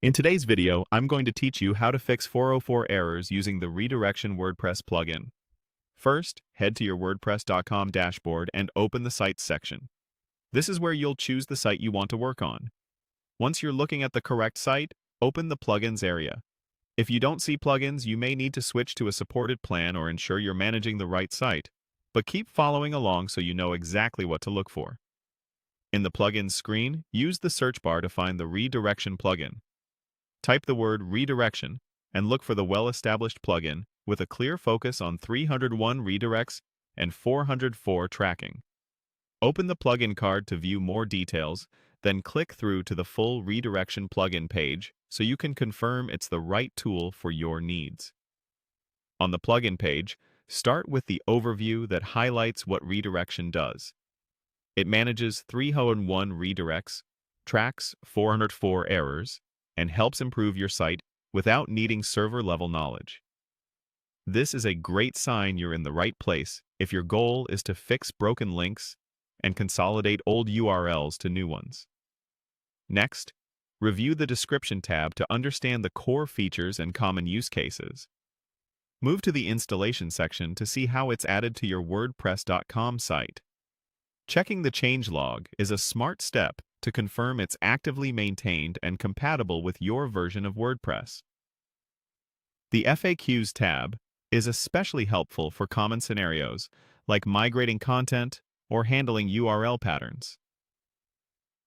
In today's video, I'm going to teach you how to fix 404 errors using the Redirection WordPress plugin. First, head to your WordPress.com dashboard and open the Sites section. This is where you'll choose the site you want to work on. Once you're looking at the correct site, open the Plugins area. If you don't see plugins, you may need to switch to a supported plan or ensure you're managing the right site, but keep following along so you know exactly what to look for. In the Plugins screen, use the search bar to find the Redirection plugin. Type the word redirection and look for the well-established plugin with a clear focus on 301 redirects and 404 tracking. Open the plugin card to view more details, then click through to the full redirection plugin page so you can confirm it's the right tool for your needs. On the plugin page, start with the overview that highlights what redirection does. It manages 301 redirects, tracks 404 errors, and helps improve your site without needing server-level knowledge. This is a great sign you're in the right place if your goal is to fix broken links and consolidate old URLs to new ones. Next, review the Description tab to understand the core features and common use cases. Move to the Installation section to see how it's added to your WordPress.com site. Checking the changelog is a smart step to confirm it's actively maintained and compatible with your version of WordPress. The FAQs tab is especially helpful for common scenarios like migrating content or handling URL patterns.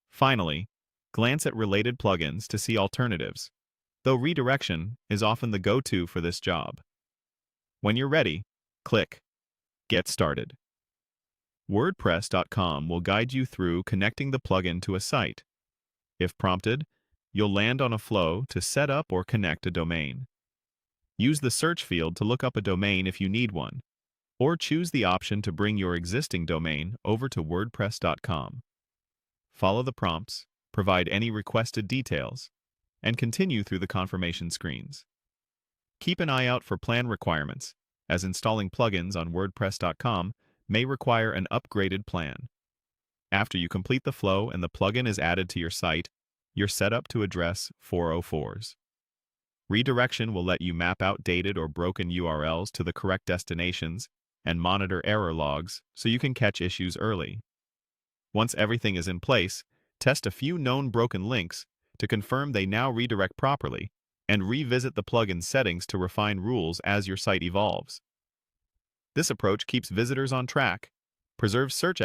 Finally, glance at related plugins to see alternatives, though redirection is often the go-to for this job. When you're ready, click Get Started. WordPress.com will guide you through connecting the plugin to a site. If prompted, you'll land on a flow to set up or connect a domain. Use the search field to look up a domain if you need one, or choose the option to bring your existing domain over to WordPress.com. Follow the prompts, provide any requested details, and continue through the confirmation screens. Keep an eye out for plan requirements, as installing plugins on WordPress.com may require an upgraded plan. After you complete the flow and the plugin is added to your site, you're set up to address 404s. Redirection will let you map out dated or broken URLs to the correct destinations and monitor error logs so you can catch issues early. Once everything is in place, test a few known broken links to confirm they now redirect properly, and revisit the plugin settings to refine rules as your site evolves. This approach keeps visitors on track, preserves search